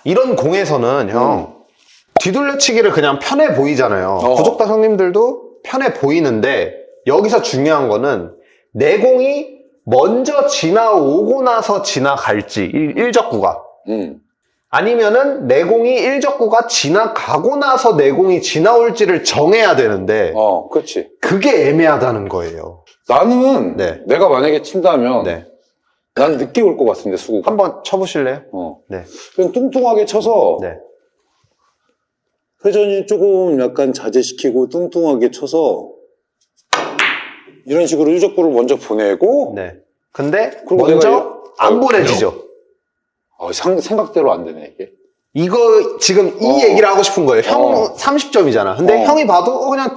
이런 공에서는 형 뒤돌려치기를 그냥 편해 보이잖아요. 어. 구독자 형님들도 편해 보이는데 여기서 중요한 거는 내 공이 먼저 지나오고 나서 지나갈지 1적구가 아니면은 내 공이 1적구가 지나가고 나서 내 공이 지나올지를 정해야 되는데 그렇지. 그게 애매하다는 거예요. 나는 네. 내가 만약에 친다면 네. 난 늦게 올 것 같은데 수구가. 한번 쳐보실래요? 네. 네. 그냥 뚱뚱하게 쳐서 네. 회전이 조금 약간 자제시키고 뚱뚱하게 쳐서 이런 식으로 1적구를 먼저 보내고 네. 근데 그리고 먼저 내가 안 보내지죠. 생각대로 안 되네 이게. 이거 지금 이 얘기를 하고 싶은 거예요. 형 30점이잖아. 근데 형이 봐도 그냥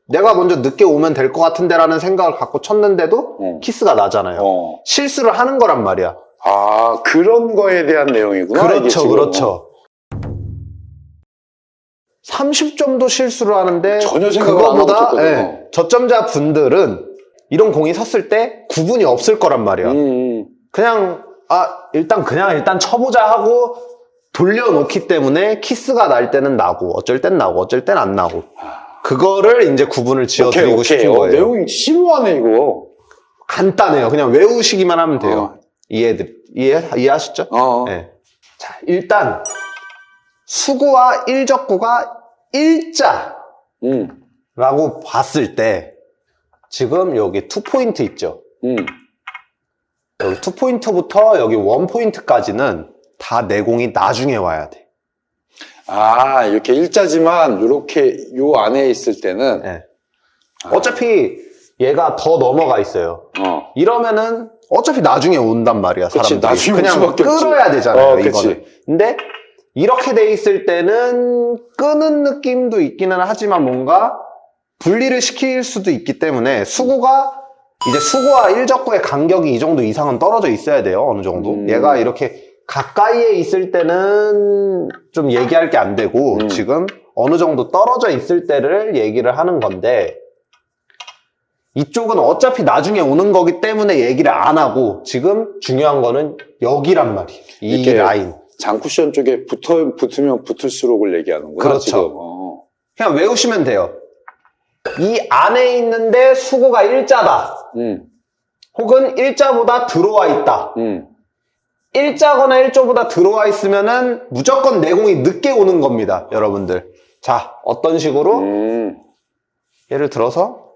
내가 먼저 늦게 오면 될 것 같은데 라는 생각을 갖고 쳤는데도 키스가 나잖아요. 실수를 하는 거란 말이야. 아, 그런 거에 대한 내용이구나. 이게 그렇죠, 지금. 그렇죠. 30점도 실수를 하는데 전혀 생각을 안 하고 그거보다 쳤거든요. 저점자 분들은 이런 공이 섰을 때 구분이 없을 거란 말이야. 그냥 일단 쳐보자 하고 돌려놓기 때문에 키스가 날 때는 나고 어쩔 땐 나고 어쩔 땐 안 나고 그거를 이제 구분을 지어드리고 싶은 거예요. 내용이 심오하네 이거. 간단해요. 그냥 외우시기만 하면 돼요. 이해하셨죠? 네. 자, 일단 수구와 1적구가 일자라고 봤을 때 지금 여기 2포인트 있죠? 여기 2포인트부터 여기 1포인트까지는 다 내공이 나중에 와야 돼. 아, 이렇게 일자지만 이렇게 요 안에 있을 때는 네. 어차피 얘가 더 넘어가 있어요. 이러면은 어차피 나중에 온단 말이야. 그치, 사람들이. 나중에 올 그냥 수밖에 없지. 끌어야 되잖아요. 그치. 이거는. 근데 이렇게 돼 있을 때는 끄는 느낌도 있기는 하지만 뭔가 분리를 시킬 수도 있기 때문에 수구와 1적구의 간격이 이 정도 이상은 떨어져 있어야 돼요. 어느 정도. 얘가 이렇게 가까이에 있을 때는 좀 얘기할 게 안 되고 지금 어느 정도 떨어져 있을 때를 얘기를 하는 건데 이쪽은 어차피 나중에 오는 거기 때문에 얘기를 안 하고 지금 중요한 거는 여기란 말이에요. 이 라인. 장쿠션 쪽에 붙으면 붙을수록을 얘기하는구나. 그렇죠. 지금. 그냥 외우시면 돼요. 이 안에 있는데 수구가 일자다. 혹은 일자보다 들어와 있다. 일자거나 일조보다 들어와 있으면은 무조건 내공이 늦게 오는 겁니다. 여러분들. 자, 어떤 식으로? 예를 들어서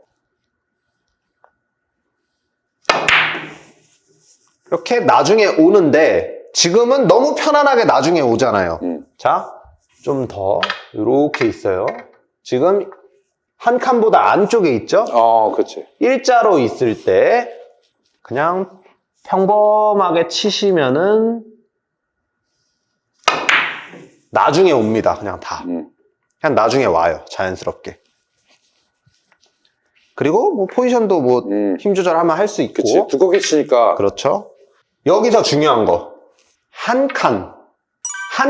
이렇게 나중에 오는데 지금은 너무 편안하게 나중에 오잖아요. 자, 좀 더 이렇게 있어요. 지금 한 칸보다 안쪽에 있죠? 그렇지. 일자로 있을 때 그냥 평범하게 치시면은 나중에 옵니다. 그냥 다. 그냥 나중에 와요. 자연스럽게. 그리고 뭐 포지션도 뭐 힘 조절하면 할 수 있고. 그치. 두껍게 치니까. 그렇죠. 여기서 중요한 거. 한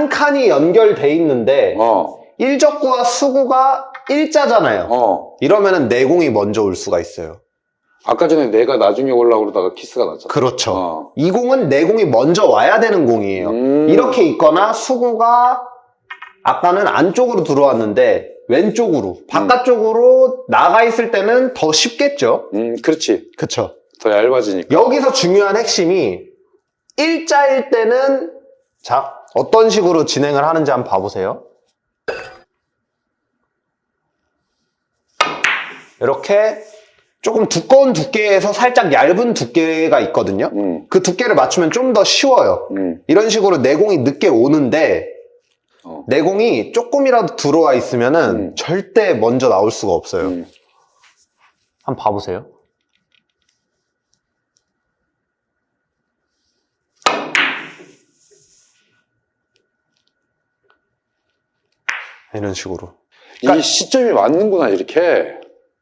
칸이 연결돼 있는데 1적구와 수구가 일자잖아요. 이러면은 내공이 먼저 올 수가 있어요. 아까 전에 내가 나중에 오려고 그러다가 키스가 났잖아. 그렇죠. 이 공은 내공이 먼저 와야 되는 공이에요. 이렇게 있거나 수구가 아까는 안쪽으로 들어왔는데 왼쪽으로, 바깥쪽으로 나가 있을 때는 더 쉽겠죠? 그렇지. 그쵸. 더 얇아지니까. 여기서 중요한 핵심이 일자일 때는 자, 어떤 식으로 진행을 하는지 한번 봐보세요. 이렇게 조금 두꺼운 두께에서 살짝 얇은 두께가 있거든요. 그 두께를 맞추면 좀 더 쉬워요. 이런 식으로 내공이 늦게 오는데 내공이 조금이라도 들어와 있으면은 절대 먼저 나올 수가 없어요. 한번 봐보세요. 이런 식으로. 이 시점이 맞는구나, 이렇게.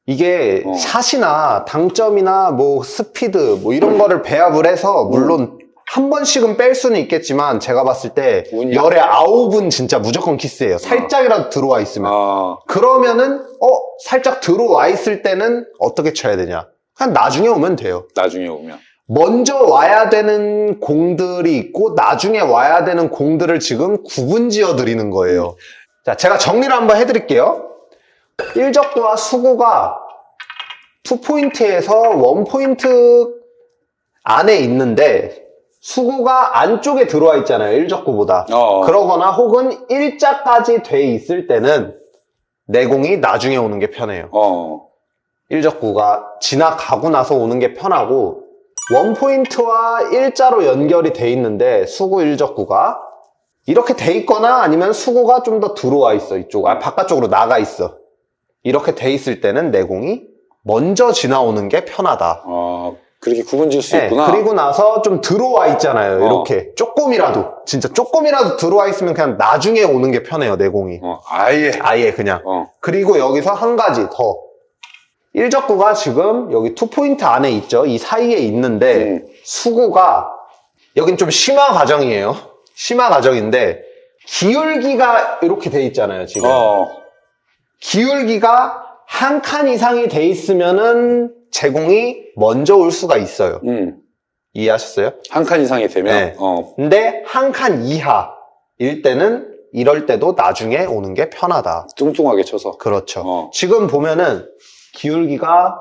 이게 샷이나 당점이나 뭐 스피드 뭐 이런 거를 배합을 해서 물론 한 번씩은 뺄 수는 있겠지만 제가 봤을 때 열의 9은 진짜 무조건 키스예요. 살짝이라도 들어와 있으면. 그러면은 살짝 들어와 있을 때는 어떻게 쳐야 되냐? 그냥 나중에 오면 돼요. 나중에 오면. 먼저 와야 되는 공들이 있고 나중에 와야 되는 공들을 지금 구분지어 드리는 거예요. 자, 제가 정리를 한번 해드릴게요. 1적구와 수구가 2포인트에서 1포인트 안에 있는데 수구가 안쪽에 들어와 있잖아요. 1적구보다. 그러거나 혹은 일자까지 돼 있을 때는 내공이 나중에 오는 게 편해요. 1적구가 지나가고 나서 오는 게 편하고 원포인트와 일자로 연결이 돼 있는데 수구 1적구가 이렇게 돼 있거나 아니면 수구가 좀 더 들어와 있어. 이쪽 바깥쪽으로 나가 있어. 이렇게 돼 있을 때는 내공이 먼저 지나오는 게 편하다. 그렇게 구분질 수 네, 있구나. 그리고 나서 좀 들어와 있잖아요. 이렇게 조금이라도 진짜 조금이라도 들어와 있으면 그냥 나중에 오는 게 편해요. 내공이 아예 그냥. 그리고 여기서 한 가지 더 1적구가 지금 여기 2포인트 안에 있죠. 이 사이에 있는데 수구가 여긴 좀 심화 과정이에요. 심화 과정인데 기울기가 이렇게 돼 있잖아요. 지금 기울기가 한 칸 이상이 돼 있으면은 제공이 먼저 올 수가 있어요. 이해하셨어요? 한 칸 이상이 되면? 네. 근데 한 칸 이하일 때는 이럴 때도 나중에 오는 게 편하다. 뚱뚱하게 쳐서. 그렇죠. 지금 보면은 기울기가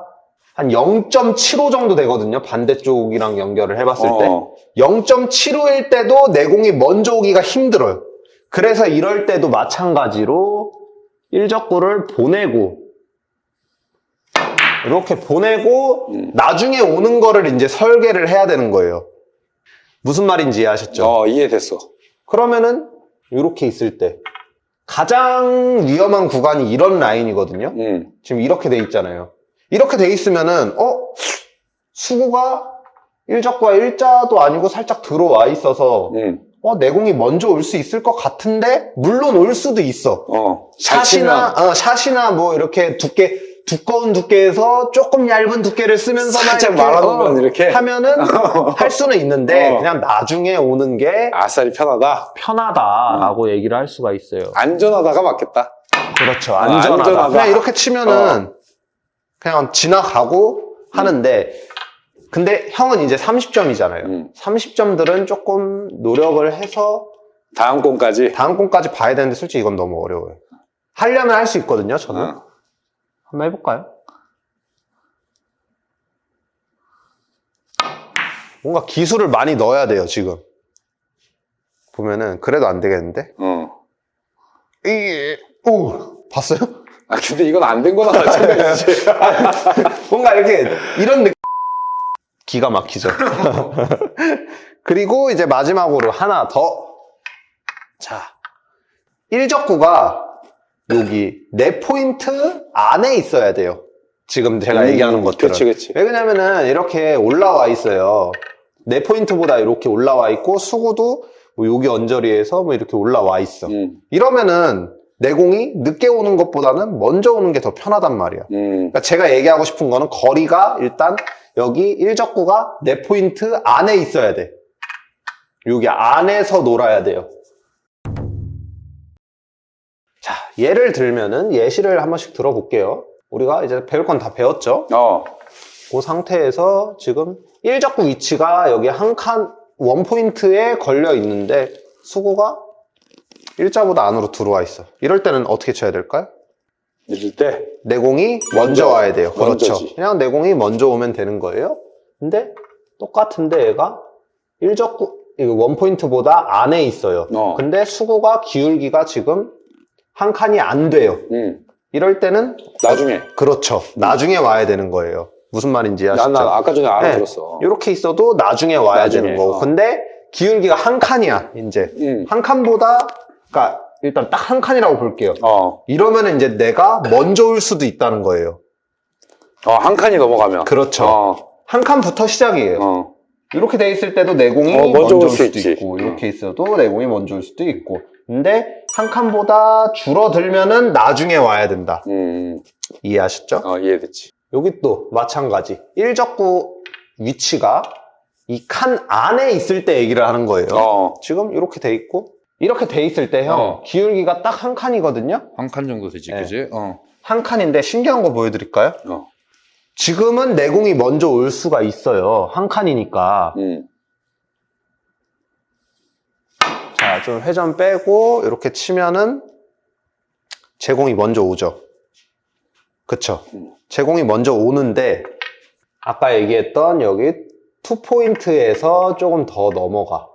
한 0.75 정도 되거든요. 반대쪽이랑 연결을 해봤을 때. 0.75일 때도 내공이 먼저 오기가 힘들어요. 그래서 이럴 때도 마찬가지로 1적구를 보내고 이렇게 보내고 나중에 오는 거를 이제 설계를 해야 되는 거예요. 무슨 말인지 이해하셨죠? 이해됐어. 그러면은 이렇게 있을 때 가장 위험한 구간이 이런 라인이거든요. 지금 이렇게 돼 있잖아요. 이렇게 돼 있으면은 수구가 1적구와 일자도 아니고 살짝 들어와 있어서 내공이 먼저 올 수 있을 것 같은데 물론 올 수도 있어. 샷이나 뭐 이렇게 두꺼운 두께에서 조금 얇은 두께를 쓰면서만 살짝 말아놓으면 이렇게 하면은 할 수는 있는데 그냥 나중에 오는 게 아싸리 편하다라고 얘기를 할 수가 있어요. 안전하다가 맞겠다. 그렇죠. 안전하다. 그냥 이렇게 치면은 그냥 지나가고 하는데 근데 형은 이제 30점이잖아요. 30점들은 조금 노력을 해서 다음 공까지 봐야 되는데 솔직히 이건 너무 어려워요. 하려면 할 수 있거든요, 저는. 한번 해볼까요? 뭔가 기술을 많이 넣어야 돼요, 지금. 보면은, 그래도 안 되겠는데? 봤어요? 근데 이건 안 된 거나 마찬가지지. 뭔가 이렇게, 이런 느낌. 기가 막히죠. 그리고 이제 마지막으로 하나 더. 자, 1적구가 여기 4포인트 안에 있어야 돼요. 지금 제가 얘기하는 것들은. 그치. 왜 그러냐면은 이렇게 올라와 있어요. 4포인트보다 이렇게 올라와 있고 수구도 뭐 여기 언저리에서 뭐 이렇게 올라와 있어. 이러면은 내공이 늦게 오는 것보다는 먼저 오는 게 더 편하단 말이야. 그러니까 제가 얘기하고 싶은 거는 거리가 일단 여기 1적구가 4포인트 안에 있어야 돼. 여기 안에서 놀아야 돼요. 자, 예를 들면은 예시를 한 번씩 들어볼게요. 우리가 이제 배울 건 다 배웠죠? 그 상태에서 지금 1적구 위치가 여기 한 칸, 원포인트에 걸려 있는데 수구가 일자보다 안으로 들어와 있어. 이럴 때는 어떻게 쳐야 될까요? 이럴 때 내공이 먼저 와야 돼요. 그렇죠. 먼저지. 그냥 내공이 먼저 오면 되는 거예요. 근데 똑같은데 얘가 1적구, 이거 원포인트보다 안에 있어요. 근데 수구가 기울기가 지금 한 칸이 안 돼요. 이럴 때는 나중에. 그렇죠. 나중에 와야 되는 거예요. 무슨 말인지 아시죠? 나 아까 전에 알아들었어. 이렇게 있어도 나중에 와야 되는 거고. 근데 기울기가 한 칸이야, 이제. 한 칸보다, 그러니까 일단 딱 한 칸이라고 볼게요. 이러면 이제 내가 먼저 올 수도 있다는 거예요. 한 칸이 넘어가면. 그렇죠. 한 칸부터 시작이에요. 이렇게 돼 있을 때도 내공이 먼저 올 수도 있고, 이렇게 있어도 내공이 먼저 올 수도 있고. 근데 한 칸보다 줄어들면은 나중에 와야 된다. 이해하셨죠? 이해됐지. 여기 또 마찬가지. 1적구 위치가 이 칸 안에 있을 때 얘기를 하는 거예요. 지금 이렇게 돼 있고 이렇게 돼 있을 때 형 기울기가 딱 한 칸이거든요. 한 칸 정도 되지, 네. 그지? 한 칸인데 신기한 거 보여드릴까요? 지금은 내공이 먼저 올 수가 있어요. 한 칸이니까. 자, 좀 회전 빼고 이렇게 치면은 제공이 먼저 오죠. 그쵸? 제공이 먼저 오는데 아까 얘기했던 여기 2포인트에서 조금 더 넘어가.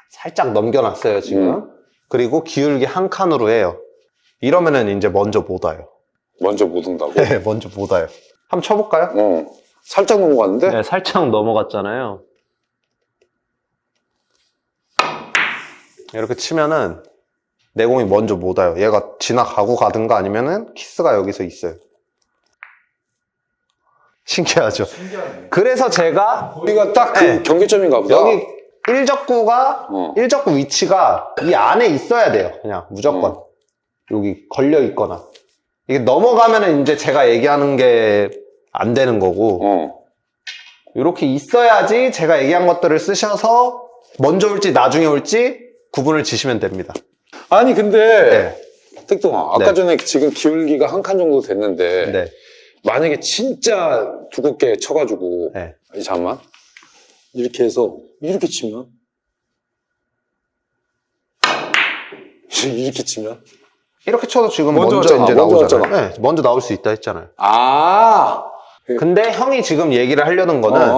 살짝 넘겨놨어요, 지금. 그리고 기울기 한 칸으로 해요. 이러면은 이제 먼저 못 와요. 먼저 못 온다고? 네, 먼저 못 와요. 한번 쳐볼까요? 살짝 넘어갔는데? 네, 살짝 넘어갔잖아요. 이렇게 치면은 내공이 먼저 못 와요. 얘가 지나가고 가든가 아니면은 키스가 여기서 있어요. 신기하죠? 신기하네. 그래서 제가 거기가 딱 그 네. 경계점인가 보다. 여기 일적구 위치가 이 안에 있어야 돼요. 그냥 무조건. 여기 걸려 있거나. 이게 넘어가면은 이제 제가 얘기하는 게 안 되는 거고. 이렇게 있어야지 제가 얘기한 것들을 쓰셔서 먼저 올지 나중에 올지 구분을 지시면 됩니다. 아니 근데 네. 택동아 아까 네. 전에 지금 기울기가 한 칸 정도 됐는데 네. 만약에 진짜 두껍게 쳐가지고 네. 아니 잠깐만 이렇게 해서 이렇게 치면 이렇게 치면 이렇게 쳐도 지금 먼저 먼저 왔잖아. 이제 먼저 나오잖아요. 왔잖아. 네, 먼저 나올 수 있다 했잖아요. 아 근데 형이 지금 얘기를 하려는 거는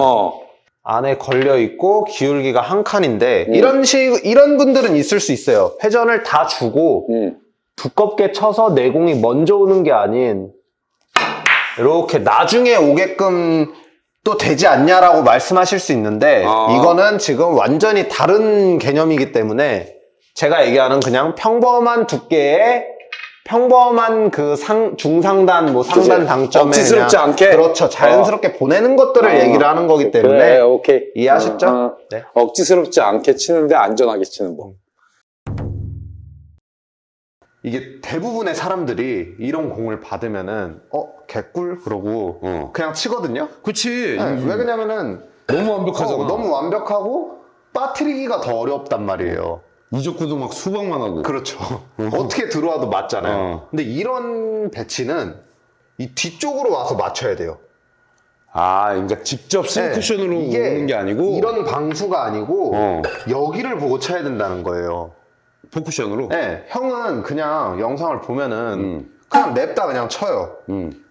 안에 걸려 있고 기울기가 한 칸인데 이런 분들은 있을 수 있어요. 회전을 다 주고 두껍게 쳐서 내공이 먼저 오는 게 아닌 이렇게 나중에 오게끔 또 되지 않냐라고 말씀하실 수 있는데 이거는 지금 완전히 다른 개념이기 때문에 제가 얘기하는 그냥 평범한 두께의 평범한 그 중상단, 뭐 상단 당점에 억지스럽지 그냥 않게? 그렇죠. 자연스럽게 보내는 것들을 얘기를 하는 거기 때문에 그래, 오케이. 이해하셨죠? 네. 억지스럽지 않게 치는데 안전하게 치는 법. 이게 대부분의 사람들이 이런 공을 받으면은 개꿀 그러고 그냥 치거든요. 그치. 네, 왜 그러냐면은 너무 완벽하잖아. 너무 완벽하고 빠뜨리기가 더 어렵단 말이에요. 이적구도 막 수박만 하고. 그렇죠. 어떻게 들어와도 맞잖아요. 어. 근데 이런 배치는 이 뒤쪽으로 와서 맞춰야 돼요. 아, 그러니까 직접 스쿠션으로 네, 이게 오는 게 아니고 이런 방수가 아니고 여기를 보고 쳐야 된다는 거예요. 포쿠션으로. 네, 형은 그냥 영상을 보면은 그냥 냅다 그냥 쳐요.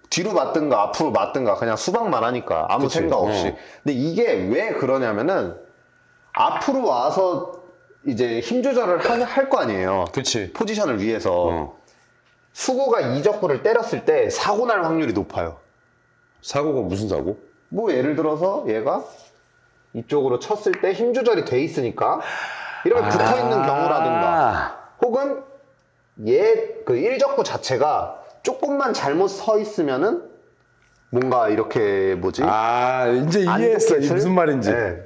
뒤로 맞든가 앞으로 맞든가 그냥 수박만 하니까 아무 그치. 생각 없이. 근데 이게 왜 그러냐면은 앞으로 와서 이제 힘 조절을 할 거 아니에요. 그치. 포지션을 위해서. 수구가 이적구를 때렸을 때 사고 날 확률이 높아요. 사고가 무슨 사고? 뭐 예를 들어서 얘가 이쪽으로 쳤을 때 힘 조절이 돼 있으니까 이렇게 붙어 있는 경우라든가 혹은 그 일적구 자체가 조금만 잘못 서 있으면은 뭔가 이렇게 뭐지? 이제 안 이해했어. 좋게 이게 쓸? 무슨 말인지. 네.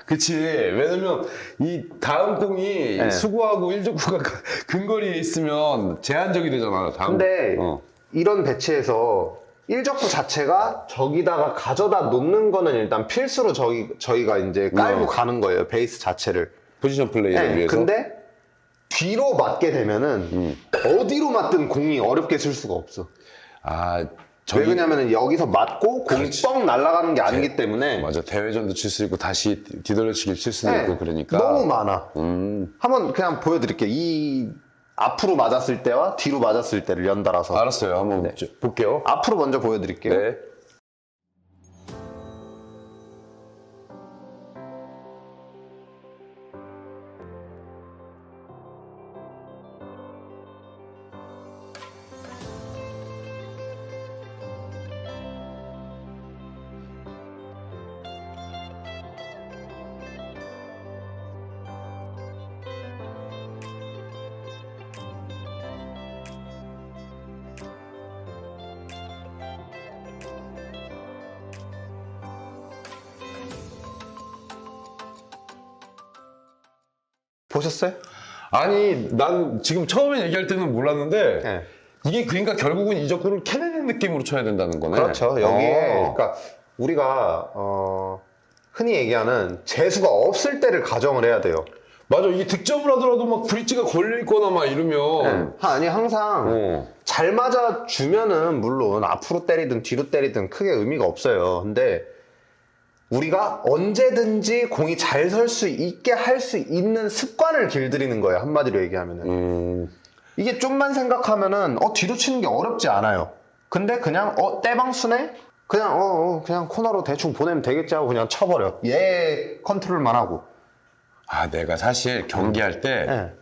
그치. 왜냐면 이 다음 공이 네. 수구하고 일적구가 근거리에 있으면 제한적이 되잖아. 다음. 근데 이런 배치에서 일적구 자체가 저기다가 가져다 놓는 거는 일단 필수로 저희가 이제 깔고 가는 거예요. 베이스 자체를. 포지션 플레이를 네, 위해서. 근데 뒤로 맞게 되면은 어디로 맞든 공이 어렵게 쓸 수가 없어. 왜 그러냐면은 여기서 맞고 공이 뻥 날아가는 게 아니기 때문에 맞아. 대회전도 칠 수 있고 다시 뒤돌려치기 칠 수도 네, 있고 그러니까. 너무 많아. 한번 그냥 보여드릴게요. 이 앞으로 맞았을 때와 뒤로 맞았을 때를 연달아서. 알았어요. 한번 볼게요. 앞으로 먼저 보여드릴게요. 네. 보셨어요? 아니, 난 지금 처음에 얘기할 때는 몰랐는데 네. 이게 그러니까 결국은 이적구를 캐내는 느낌으로 쳐야 된다는 거네. 그렇죠. 여기에 그러니까 우리가 흔히 얘기하는 재수가 없을 때를 가정을 해야 돼요. 맞아. 이게 득점을 하더라도 막 브릿지가 걸려있거나 막 이러면 아니 항상 잘 맞아주면은 물론 앞으로 때리든 뒤로 때리든 크게 의미가 없어요. 근데 우리가 언제든지 공이 잘 설 수 있게 할 수 있는 습관을 길들이는 거예요. 한마디로 얘기하면은. 이게 좀만 생각하면은 뒤로 치는 게 어렵지 않아요. 근데 그냥 떼방수네? 그냥 코너로 대충 보내면 되겠지 하고 그냥 쳐버려. 얘 컨트롤만 하고. 아, 내가 사실 경기할 때 네.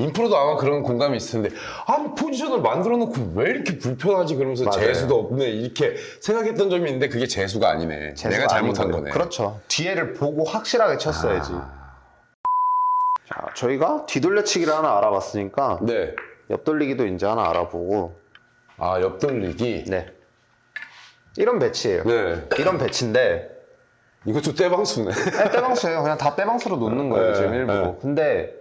인프로도 아마 그런 공감이 있을 텐데 아니 포지션을 만들어 놓고 왜 이렇게 불편하지 그러면서 맞아요. 재수도 없네 이렇게 생각했던 점이 있는데 그게 재수가 아니네. 내가 잘못한 아닌 거예요. 거네. 그렇죠. 뒤에를 보고 확실하게 쳤어야지. 자, 저희가 뒤돌려치기를 하나 알아봤으니까 네. 옆돌리기도 이제 하나 알아보고. 아, 옆돌리기. 네. 이런 배치예요. 네. 이런 배치인데 이것도 떼방수네. 떼방수예요. 그냥 다 떼방수로 놓는 거예요. 네, 지금 일부러. 네. 근데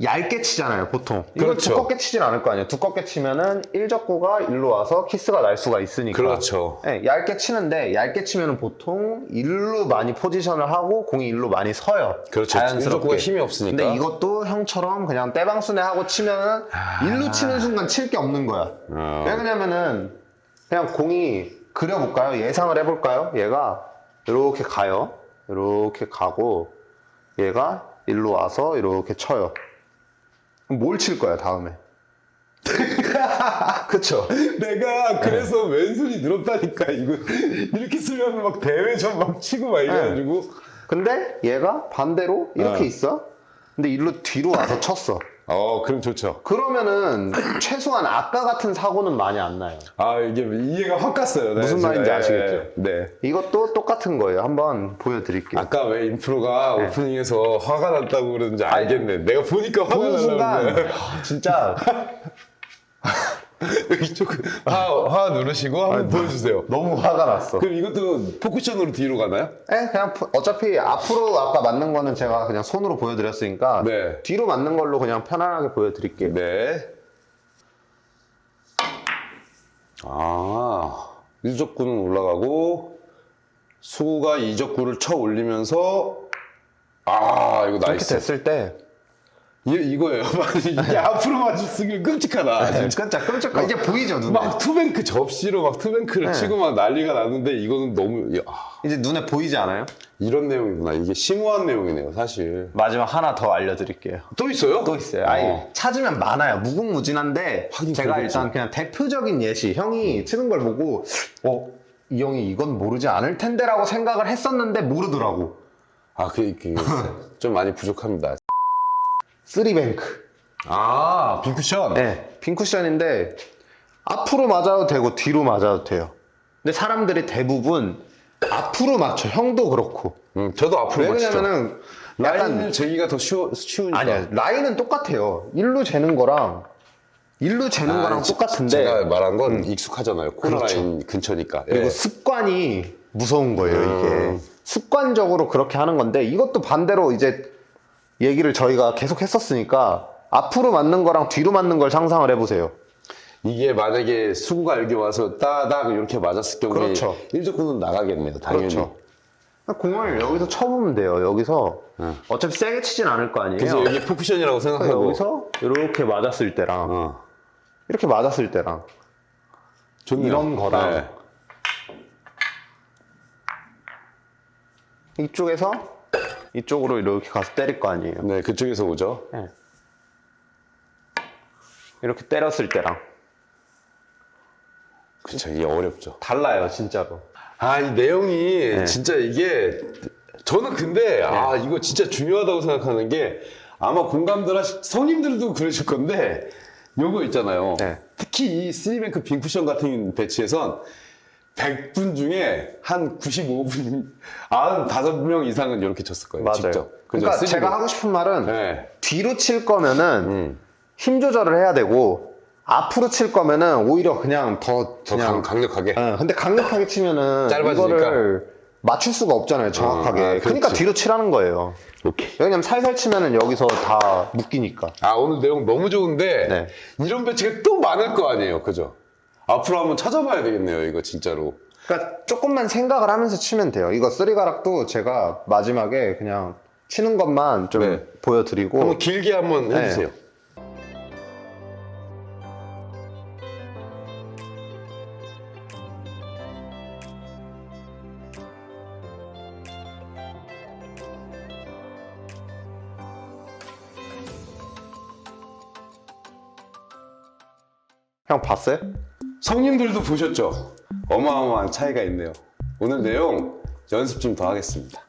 얇게 치잖아요, 보통. 이거 그렇죠. 두껍게 치진 않을 거 아니에요. 두껍게 치면은 1적구가 일로 와서 키스가 날 수가 있으니까. 그렇죠. 네, 얇게 치는데 얇게 치면은 보통 일로 많이 포지션을 하고 공이 일로 많이 서요. 그렇죠. 자연스럽게. 1적구가 힘이 없으니까. 근데 이것도 형처럼 그냥 떼방수네 하고 치면은 일로 치는 순간 칠 게 없는 거야. 왜 그러냐면은 그냥 공이 그려볼까요? 예상을 해볼까요? 얘가 이렇게 가요. 이렇게 가고 얘가 일로 와서 이렇게 쳐요. 그럼 뭘 칠 거야 다음에? 그쵸? 내가 그래서 왼손이 늘었다니까 이거 이렇게 쓰면 막 대회전 막 치고 막 이래가지고 근데 얘가 반대로 이렇게 있어. 근데 일로 뒤로 와서 쳤어. 그럼 좋죠. 그러면은 최소한 아까 같은 사고는 많이 안 나요. 아, 이게 이해가 확 갔어요. 네, 무슨 말인지 제가, 아시겠죠? 네. 이것도 똑같은 거예요. 한번 보여드릴게요. 아까 왜 인프로가 오프닝에서 화가 났다고 그러는지 알겠네. 내가 보니까 화가 보는 순간 나는데 진짜 이쪽 화 누르시고 한번 보여주세요. 너무 화가 났어. 그럼 이것도 포쿠션으로 뒤로 가나요? 그냥 어차피 앞으로 아까 맞는 거는 제가 그냥 손으로 보여드렸으니까 네. 뒤로 맞는 걸로 그냥 편안하게 보여드릴게요. 네. 일적구는 올라가고 수구가 이적구를 쳐 올리면서 이거 이렇게 나이스. 됐을 때 이거예요. 이게 앞으로 맞으면 끔찍하다. 진짜. 끔찍 이제 보이죠 눈에. 막 투뱅크 접시로 막 투뱅크를 치고 막 난리가 났는데 이거는 너무 이제 눈에 보이지 않아요? 이런 내용이구나. 이게 심오한 내용이네요, 사실. 마지막 하나 더 알려드릴게요. 또 있어요? 또 있어요. 아니 찾으면 많아요. 무궁무진한데 하긴 제가 그러겠죠. 일단 그냥 대표적인 예시. 형이 치는 걸 보고 이 형이 이건 모르지 않을 텐데라고 생각을 했었는데 모르더라고. 좀 많이 부족합니다. 쓰리뱅크. 빈쿠션. 네, 빈쿠션인데 앞으로 맞아도 되고 뒤로 맞아도 돼요. 근데 사람들이 대부분 앞으로 맞춰. 형도 그렇고. 저도 앞으로 왜 맞추죠. 그러냐면은 라인을 재기가 더 쉬우니까. 아니야, 라인은 똑같아요. 일로 재는 거랑 똑같은데 제가 말한 건 익숙하잖아요. 코너 그렇죠. 라인 근처니까. 그리고 예. 습관이 무서운 거예요. 이게 습관적으로 그렇게 하는 건데 이것도 반대로 이제 얘기를 저희가 계속 했었으니까 앞으로 맞는 거랑 뒤로 맞는 걸 상상을 해보세요. 이게 만약에 수구가 여기 와서 따닥 이렇게 맞았을 경우에 그렇죠. 1적구는 나가겠네요. 당연히. 그렇죠. 공을 여기서 쳐보면 돼요. 여기서 어차피 세게 치진 않을 거 아니에요. 그래서 여기 포쿠션이라고 생각하고 여기서 이렇게 맞았을 때랑 이렇게 맞았을 때랑 좋네요. 이런 거랑 네. 이쪽에서 이쪽으로 이렇게 가서 때릴 거 아니에요. 네, 그쪽에서 오죠. 네. 이렇게 때렸을 때랑 그쵸, 이게 어렵죠. 달라요, 진짜로. 이 내용이 네. 진짜 이게 저는 근데 이거 진짜 중요하다고 생각하는 게 아마 공감들 성님들도 그러실 건데 요거 있잖아요. 네. 특히 이 쓰리뱅크 빈쿠션 같은 배치에선 100분 중에 한 95분, 95명 이상은 이렇게 쳤을 거예요. 맞아요. 직접. 그죠? 그러니까 쓰리로. 제가 하고 싶은 말은 네. 뒤로 칠 거면은 힘 조절을 해야 되고 앞으로 칠 거면은 오히려 그냥 더 그냥 강력하게. 근데 강력하게 치면은 짧아지니까. 이거를 맞출 수가 없잖아요, 정확하게. 그러니까 그렇지. 뒤로 치라는 거예요. 오케이. 왜냐면 살살 치면은 여기서 다 묶이니까. 오늘 내용 너무 좋은데 네. 이런 배치가 또 많을 거 아니에요. 그죠? 앞으로 한번 찾아봐야 되겠네요. 이거 진짜로. 그러니까 조금만 생각을 하면서 치면 돼요. 이거 쓰리가락도 제가 마지막에 그냥 치는 것만 좀 네. 보여드리고 한번 길게 한번 해주세요. 형 봤어요? 성님들도 보셨죠? 어마어마한 차이가 있네요. 오늘 내용 연습 좀 더 하겠습니다.